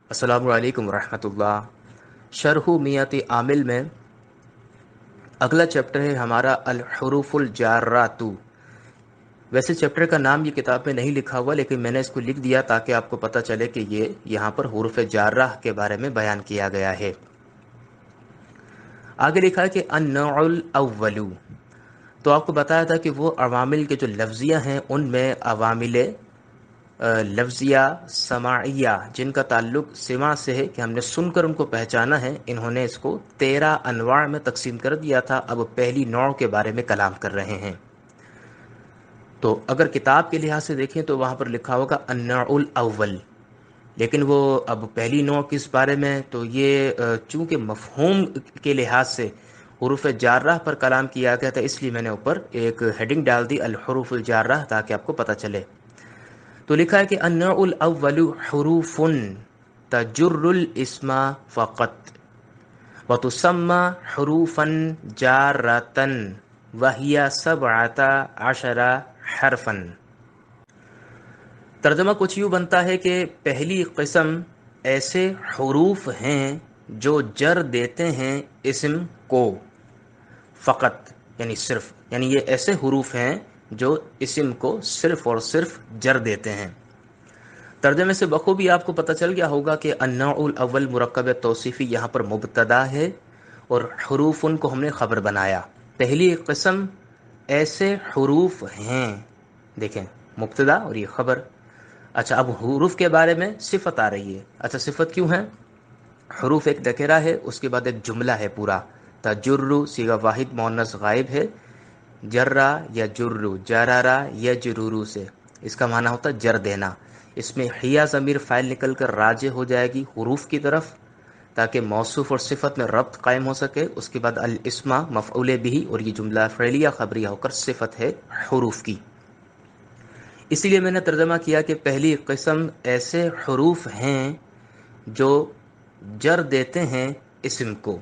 السلام علیکم ورحمۃ اللہ۔ شرح میت عامل میں اگلا چیپٹر ہے ہمارا الحروف الجارات۔ ویسے چیپٹر کا نام یہ کتاب میں نہیں لکھا ہوا، لیکن میں نے اس کو لکھ دیا تاکہ آپ کو پتہ چلے کہ یہ یہاں پر حروف جارہ کے بارے میں بیان کیا گیا ہے۔ آگے لکھا ہے کہ النوع الاول، تو آپ کو بتایا تھا کہ وہ عوامل کے جو لفظیہ ہیں ان میں عوامل لفظیہ سماعیہ جن کا تعلق سماع سے ہے کہ ہم نے سن کر ان کو پہچانا ہے، انہوں نے اس کو 13 انواع میں تقسیم کر دیا تھا۔ اب پہلی نوع کے بارے میں کلام کر رہے ہیں۔ تو اگر کتاب کے لحاظ سے دیکھیں تو وہاں پر لکھا ہوگا النوع الاول، لیکن وہ اب پہلی نوع کس بارے میں، تو یہ چونکہ مفہوم کے لحاظ سے حروف جارہ پر کلام کیا گیا تھا، اس لیے میں نے اوپر ایک ہیڈنگ ڈال دی الحروف الجارہ، تاکہ آپ کو پتہ چلے۔ تو لکھا ہے کہ النوع الاول حروف تجر الاسم فقط وتسمى حروفا جارة وهي 17 حرفا۔ ترجمہ کچھ یوں بنتا ہے کہ پہلی قسم ایسے حروف ہیں جو جر دیتے ہیں اسم کو، فقط یعنی صرف، یعنی یہ ایسے حروف ہیں جو اسم کو صرف اور صرف جر دیتے ہیں۔ ترجمے سے بخوبی آپ کو پتہ چل گیا ہوگا کہ النوع الاول مرکب توصیفی یہاں پر مبتدا ہے اور حروف ان کو ہم نے خبر بنایا۔ پہلی قسم ایسے حروف ہیں، دیکھیں مبتدا اور یہ خبر۔ اچھا، اب حروف کے بارے میں صفت آ رہی ہے۔ اچھا، صفت کیوں ہے؟ حروف ایک نکرہ ہے، اس کے بعد ایک جملہ ہے پورا۔ تجر صیغہ واحد مؤنث غائب ہے، جرہ یا جرو جرارہ یا جرورو سے، اس کا معنی ہوتا ہے جر دینا۔ اس میں حیا ضمیر فاعل نکل کر راجع ہو جائے گی حروف کی طرف، تاکہ موصوف اور صفت میں ربط قائم ہو سکے۔ اس کے بعد الاسم مفعول بھی، اور یہ جملہ فعلیہ خبریہ ہو کر صفت ہے حروف کی۔ اسی لیے میں نے ترجمہ کیا کہ پہلی قسم ایسے حروف ہیں جو جر دیتے ہیں اسم کو،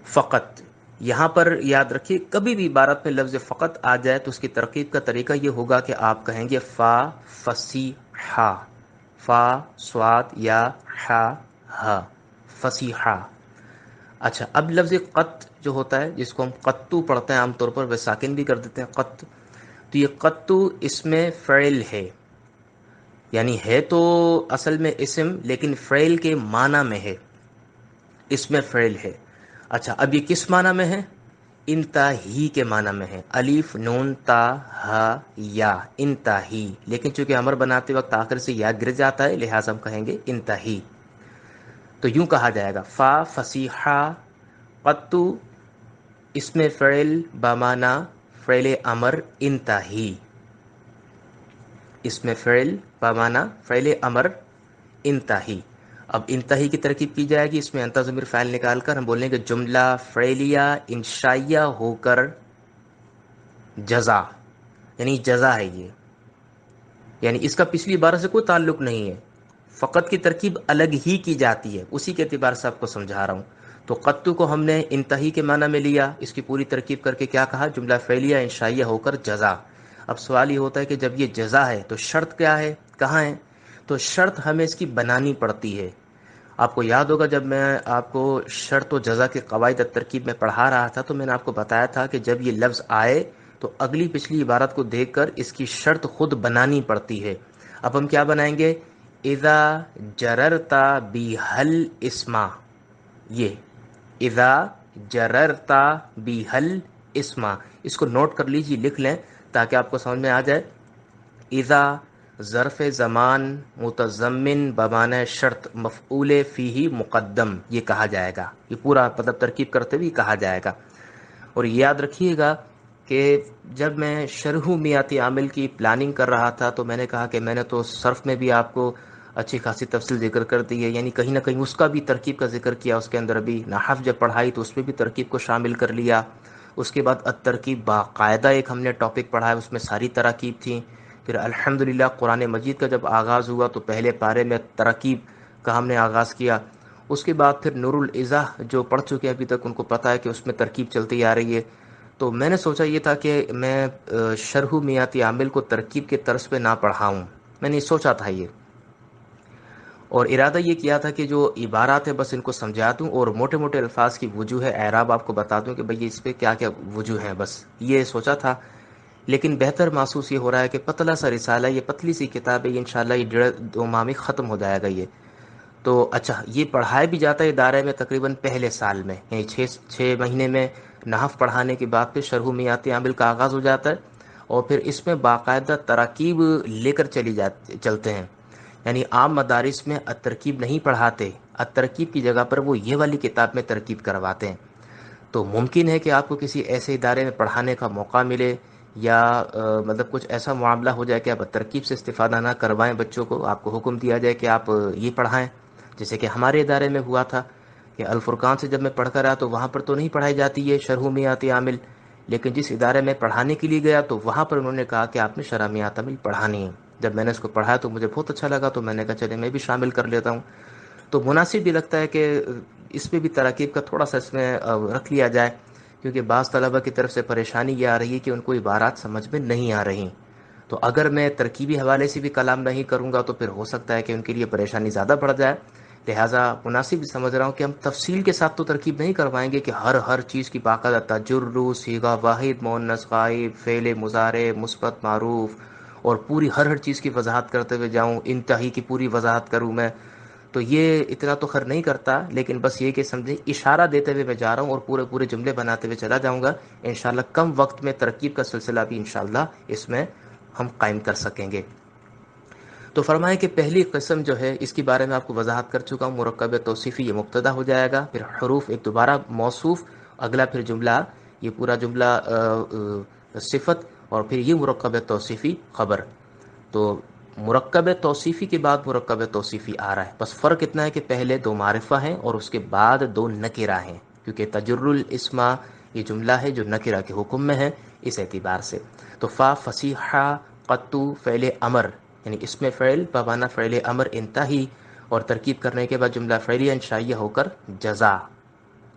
فقط۔ یہاں پر یاد رکھیے کبھی بھی عبارت میں لفظ فقط آ جائے تو اس کی ترکیب کا طریقہ یہ ہوگا کہ آپ کہیں گے فا فصیحہ، فا صاد یا ہا ہا، فصیحہ۔ اچھا، اب لفظ قط جو ہوتا ہے، جس کو ہم قطو پڑھتے ہیں عام طور پر، وہ ساکن بھی کر دیتے ہیں قط، تو یہ قطو اس میں فعل ہے، یعنی ہے تو اصل میں اسم لیکن فعل کے معنی میں ہے، اس میں فعل ہے۔ اچھا، اب یہ کس معنی میں ہے؟ انتہی کے معنی میں ہے، الف نون تا ہا یا، انتہی۔ لیکن چونکہ امر بناتے وقت آخر سے یا گر جاتا ہے، لہٰذا ہم کہیں گے انتہی۔ تو یوں کہا جائے گا فا فصیحہ قطو، اس میں فعل بمعنی فعل امر انتہی، اس میں فعل بمعنی فعل امر انتہی۔ اب انتہی کی ترکیب کی جائے گی، اس میں انتہ ضمیر فاعل نکال کر ہم بولیں گے جملہ فعلیہ انشائیہ ہو کر جزا، یعنی جزا ہے یہ، یعنی اس کا پچھلی عبارت سے کوئی تعلق نہیں ہے، فقط کی ترکیب الگ ہی کی جاتی ہے، اسی کے اعتبار سے آپ کو سمجھا رہا ہوں۔ تو قطو کو ہم نے انتہی کے معنی میں لیا، اس کی پوری ترکیب کر کے کیا کہا؟ جملہ فعلیہ انشائیہ ہو کر جزا۔ اب سوال یہ ہوتا ہے کہ جب یہ جزا ہے تو شرط کیا ہے، کہاں ہے؟ تو شرط ہمیں اس کی بنانی پڑتی ہے۔ آپ کو یاد ہوگا جب میں آپ کو شرط و جزا کے قواعد ترکیب میں پڑھا رہا تھا تو میں نے آپ کو بتایا تھا کہ جب یہ لفظ آئے تو اگلی پچھلی عبارت کو دیکھ کر اس کی شرط خود بنانی پڑتی ہے۔ اب ہم کیا بنائیں گے؟ اذا جررتا بحل اسما، یہ اذا جررتا بحل اسما، اس کو نوٹ کر لیجیے، لکھ لیں تاکہ آپ کو سمجھ میں آ جائے۔ اذا ظرف زمان متضمن بمعنی شرط مفعول فیہ مقدم، یہ کہا جائے گا، یہ پورا مطلب ترکیب کرتے ہوئے کہا جائے گا۔ اور یاد رکھیے گا کہ جب میں شرح میات عامل کی پلاننگ کر رہا تھا تو میں نے کہا کہ میں نے تو صرف میں بھی آپ کو اچھی خاصی تفصیل ذکر کر دی ہے، یعنی کہیں نہ کہیں اس کا بھی ترکیب کا ذکر کیا، اس کے اندر ابھی نحو جب پڑھائی تو اس میں بھی ترکیب کو شامل کر لیا۔ اس کے بعد الترکیب باقاعدہ ایک ہم نے ٹاپک پڑھا ہے، اس میں ساری تراکیب تھیں۔ پھر الحمدللہ قرآن مجید کا جب آغاز ہوا تو پہلے پارے میں تراکیب کا ہم نے آغاز کیا۔ اس کے بعد پھر نور الازاح جو پڑھ چکے ابھی تک ان کو پتہ ہے کہ اس میں ترکیب چلتی آ رہی ہے۔ تو میں نے سوچا یہ تھا کہ میں شرح میات عامل کو ترکیب کے طرز پہ نہ پڑھاؤں، میں نے سوچا تھا یہ۔ اور ارادہ یہ کیا تھا کہ جو عبارات ہے بس ان کو سمجھا دوں اور موٹے موٹے الفاظ کی وجوہ اعراب آپ کو بتا دوں کہ بھئی اس پہ کیا کیا وجوہ ہیں، بس یہ سوچا تھا۔ لیکن بہتر محسوس یہ ہو رہا ہے کہ پتلا سا رسالہ، یہ پتلی سی کتاب ہے، یہ انشاءاللہ یہ 1.5-2 ماہ میں ختم ہو جائے گا یہ تو۔ اچھا، یہ پڑھایا بھی جاتا ہے ادارے میں تقریباً پہلے سال میں، یعنی 6 مہینے میں نحو پڑھانے کے بعد پھر شرح میات عامل کا آغاز ہو جاتا ہے، اور پھر اس میں باقاعدہ تراکیب لے کر چلتے ہیں۔ یعنی عام مدارس میں الترکیب نہیں پڑھاتے، الترکیب کی جگہ پر وہ یہ والی کتاب میں ترکیب کرواتے ہیں۔ تو ممکن ہے کہ آپ کو کسی ایسے ادارے میں پڑھانے کا موقع ملے، یا مطلب کچھ ایسا معاملہ ہو جائے کہ آپ ترکیب سے استفادہ نہ کروائیں بچوں کو، آپ کو حکم دیا جائے کہ آپ یہ پڑھائیں، جیسے کہ ہمارے ادارے میں ہوا تھا کہ الفرقان سے جب میں پڑھ کر آیا تو وہاں پر تو نہیں پڑھائی جاتی ہے شرح میات عامل، لیکن جس ادارے میں پڑھانے کے لیے گیا تو وہاں پر انہوں نے کہا کہ آپ نے شرح میات عامل پڑھانی ہے۔ جب میں نے اس کو پڑھایا تو مجھے بہت اچھا لگا، تو میں نے کہا چلے میں بھی شامل کر لیتا ہوں۔ تو مناسب بھی لگتا ہے کہ اس میں بھی تراکیب کا تھوڑا سا اس میں رکھ لیا جائے، کیونکہ بعض طلبہ کی طرف سے پریشانی یہ آ رہی ہے کہ ان کو عبارات سمجھ میں نہیں آ رہی، تو اگر میں ترکیبی حوالے سے بھی کلام نہیں کروں گا تو پھر ہو سکتا ہے کہ ان کے لیے پریشانی زیادہ بڑھ جائے۔ لہٰذا مناسب بھی سمجھ رہا ہوں کہ ہم تفصیل کے ساتھ تو ترکیب نہیں کروائیں گے کہ ہر چیز کی باقاعدہ تجرد، صیغہ واحد، مؤنث غائب، فعل مضارع، مثبت معروف، اور پوری ہر چیز کی وضاحت کرتے ہوئے جاؤں، انتہائی کی پوری وضاحت کروں میں، تو یہ اتنا تو خیر نہیں کرتا، لیکن بس یہ کہ سمجھیں اشارہ دیتے ہوئے میں جا رہا ہوں اور پورے جملے بناتے ہوئے چلا جاؤں گا۔ انشاءاللہ کم وقت میں ترکیب کا سلسلہ بھی انشاءاللہ اس میں ہم قائم کر سکیں گے۔ تو فرمائیں کہ پہلی قسم جو ہے اس کے بارے میں آپ کو وضاحت کر چکا ہوں، مرکب توصیفی، یہ مبتدا ہو جائے گا، پھر حروف ایک دوبارہ موصوف، اگلا پھر جملہ، یہ پورا جملہ صفت، اور پھر یہ مرکب توصیفی خبر۔ تو مرکب توصیفی کے بعد مرکب توصیفی آ رہا ہے، بس فرق اتنا ہے کہ پہلے 2 معرفہ ہیں اور اس کے بعد 2 نکرہ ہیں، کیونکہ تجر الاسم یہ جملہ ہے جو نکرہ کے حکم میں ہے، اس اعتبار سے۔ تو فا فصیحہ، قطو فعل امر، یعنی اس میں فعل بمعنی فعل امر انتہی، اور ترکیب کرنے کے بعد جملہ فعلیہ انشائیہ ہو کر جزا۔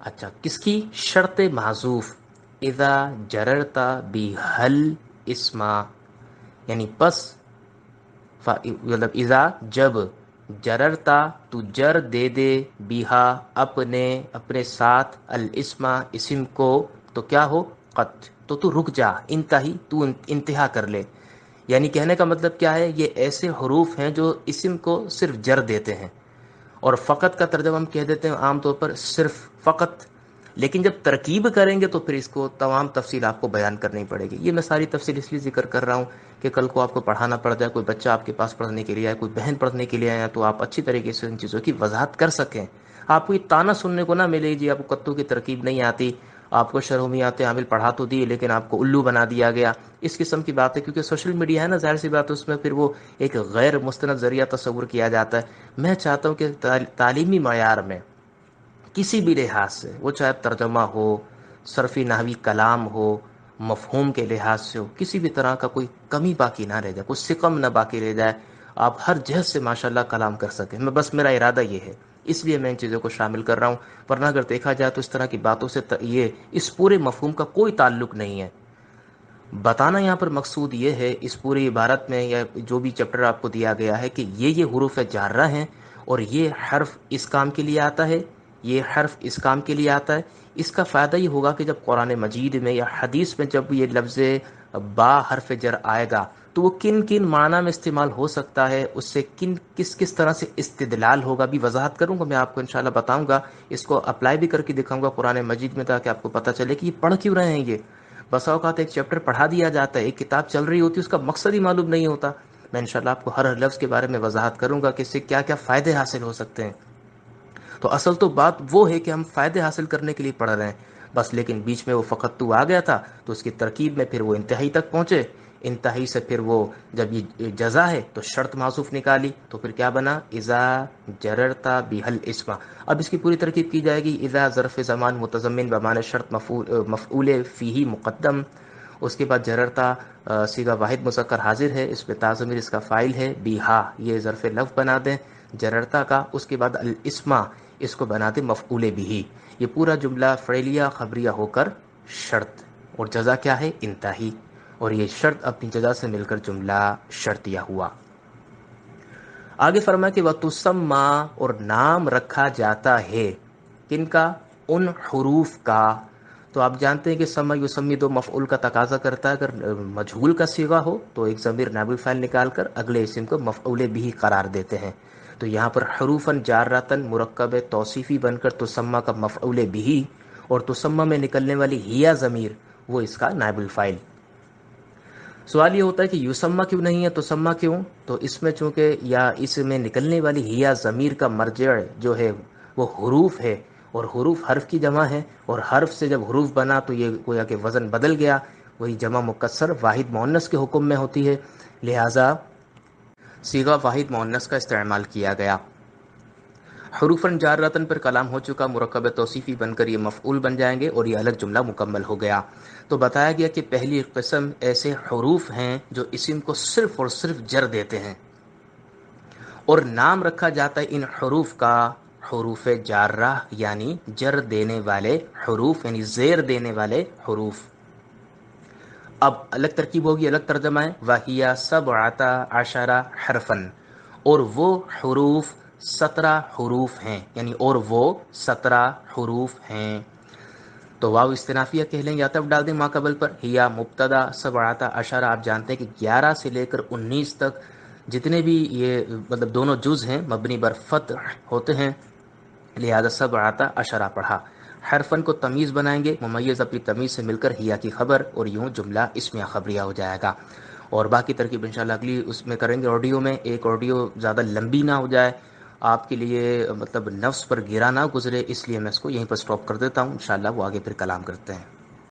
اچھا، کس کی؟ شرط محذوف، اذا جررتا بحل اسما، یعنی پس مطلب اذا جب، جررتا تو جر دے دے، بیہا اپنے ساتھ، الاسم اسم کو، تو کیا ہو؟ قط، تو رک جا، انتہی تو انتہا کر لے۔ یعنی کہنے کا مطلب کیا ہے، یہ ایسے حروف ہیں جو اسم کو صرف جر دیتے ہیں، اور فقط کا ترجمہ ہم کہہ دیتے ہیں عام طور پر صرف، فقط، لیکن جب ترکیب کریں گے تو پھر اس کو تمام تفصیل آپ کو بیان کرنی پڑے گی۔ یہ میں ساری تفصیل اس لیے ذکر کر رہا ہوں کہ کل کو آپ کو پڑھانا پڑ جائے، کوئی بچہ آپ کے پاس پڑھنے کے لیے آئے، کوئی بہن پڑھنے کے لیے آیا، تو آپ اچھی طریقے سے ان چیزوں کی وضاحت کر سکیں۔ آپ کو یہ طعنہ سننے کو نہ ملے جی آپ کو کتوں کی ترکیب نہیں آتی، آپ کو شرح میات عامل پڑھا تو دی لیکن آپ کو الو بنا دیا گیا، اس قسم کی بات ہے، کیونکہ سوشل میڈیا ہے نا، ظاہر سی بات ہے، اس میں پھر وہ ایک غیر مستند ذریعہ تصور کیا جاتا ہے۔ میں چاہتا ہوں کہ تعلیمی معیار میں کسی بھی لحاظ سے، وہ چاہے ترجمہ ہو، صرفی نحوی کلام ہو، مفہوم کے لحاظ سے ہو، کسی بھی طرح کا کوئی کمی باقی نہ رہ جائے، کوئی سقم نہ باقی رہ جائے، آپ ہر جہت سے ماشاءاللہ کلام کر سکیں۔ بس میرا ارادہ یہ ہے، اس لیے میں ان چیزوں کو شامل کر رہا ہوں، ورنہ اگر دیکھا جائے تو اس طرح کی باتوں سے یہ اس پورے مفہوم کا کوئی تعلق نہیں ہے۔ بتانا یہاں پر مقصود یہ ہے اس پوری عبارت میں یا جو بھی چیپٹر آپ کو دیا گیا ہے کہ یہ حروف جارہ ہیں، اور یہ حرف اس کام کے لیے آتا ہے، یہ حرف اس کام کے لیے آتا ہے۔ اس کا فائدہ یہ ہوگا کہ جب قرآن مجید میں یا حدیث میں جب یہ لفظ با حرف جر آئے گا تو وہ کن کن معنی میں استعمال ہو سکتا ہے، اس سے کس طرح سے استدلال ہوگا بھی وضاحت کروں گا، میں آپ کو انشاءاللہ بتاؤں گا، اس کو اپلائی بھی کر کے دکھاؤں گا قرآن مجید میں، تاکہ آپ کو پتہ چلے کہ یہ پڑھ کیوں رہے ہیں۔ یہ بسا اوقات ایک چیپٹر پڑھا دیا جاتا ہے، ایک کتاب چل رہی ہوتی ہے، اس کا مقصد ہی معلوم نہیں ہوتا۔ میں انشاءاللہ آپ کو ہر لفظ کے بارے میں وضاحت کروں گا کہ اس سے کیا کیا فائدے حاصل ہو سکتے ہیں۔ تو اصل تو بات وہ ہے کہ ہم فائدے حاصل کرنے کے لیے پڑھ رہے ہیں بس، لیکن بیچ میں وہ فقط تو آ گیا تھا تو اس کی ترکیب میں پھر وہ انتہائی تک پہنچے، انتہائی سے پھر وہ جب یہ جزا ہے تو شرط معذوف نکالی، تو پھر کیا بنا؟ اذا جررتا بحل اسم۔ اب اس کی پوری ترکیب کی جائے گی، اذا ظرف زمان متضمن بمعنی شرط مفعول فیہ مقدم، اس کے بعد جررتا صیغہ واحد مذکر حاضر ہے، اس میں تاضمیر اس کا فاعل ہے، بیہا یہ ظرف لفظ بنا دیں جررتا کا، اس کے بعد الاسما اس کو بنا دیں مفعول بھی، یہ پورا جملہ فعلیہ خبریہ ہو کر شرط، اور جزا کیا ہے؟ انتہی، اور یہ شرط اپنی جزا سے مل کر جملہ شرطیہ ہوا۔ آگے فرمایا کہ وَتُسَمَّا اور نام رکھا جاتا ہے کن کا؟ ان حروف کا. تو آپ جانتے ہیں کہ سما یسمی دو مفعول کا تقاضا کرتا ہے. اگر مجہول کا صیغہ ہو تو ایک ضمیر نائب الفاعل نکال کر اگلے اسم کو مفعول بھی قرار دیتے ہیں. تو یہاں پر حروفاً جارتاً مرکب توصیفی بن کر تسمہ کا مفعول بھی اور تسمہ میں نکلنے والی ہیا ضمیر وہ اس کا نائب الفاعل. سوال یہ ہوتا ہے کہ یسمہ کیوں نہیں ہے، تسمہ کیوں؟ تو اس میں چونکہ یا اس میں نکلنے والی ہیا ضمیر کا مرجع جو ہے وہ حروف ہے، اور حروف حرف کی جمع ہے، اور حرف سے جب حروف بنا تو یہ گویا کہ وزن بدل گیا، وہی جمع مکسر واحد مؤنث کے حکم میں ہوتی ہے، لہٰذا صیغہ واحد مؤنث کا استعمال کیا گیا. حروفاً جارتاً پر کلام ہو چکا، مرکب توصیفی بن کر یہ مفعول بن جائیں گے اور یہ الگ جملہ مکمل ہو گیا. تو بتایا گیا کہ پہلی قسم ایسے حروف ہیں جو اسم کو صرف اور صرف جر دیتے ہیں، اور نام رکھا جاتا ہے ان حروف کا حروف جارہ، یعنی جر دینے والے حروف، یعنی زیر دینے والے حروف. اب الگ ترکیب ہوگی، الگ ترجمہ ہے. وَهِيَ سَبْعَةَ عَشَرَ حَرْفًا، اور وہ حروف 17 حروف ہیں، یعنی اور وہ 17 حروف ہیں. تو واو استنافیہ کہہ لیں یا تب ڈال دیں ما قبل پر. ہیا مبتدا، 17 عشرہ آپ جانتے ہیں کہ 11 سے لے کر 19 تک جتنے بھی یہ مطلب دونوں جز ہیں مبنی بر فتح ہوتے ہیں، لہذا 17 عشرہ پڑھا. حرفن کو تمیز بنائیں گے، ممیز اپنی تمیز سے مل کر ہیا کی خبر، اور یوں جملہ اسمیہ خبریہ ہو جائے گا. اور باقی ترکیب انشاءاللہ اگلی اس میں کریں گے آڈیو میں. ایک آڈیو زیادہ لمبی نہ ہو جائے، آپ کے لیے مطلب نفس پر گرا نہ گزرے، اس لیے میں اس کو یہیں پر سٹاپ کر دیتا ہوں. انشاءاللہ وہ آگے پھر کلام کرتے ہیں.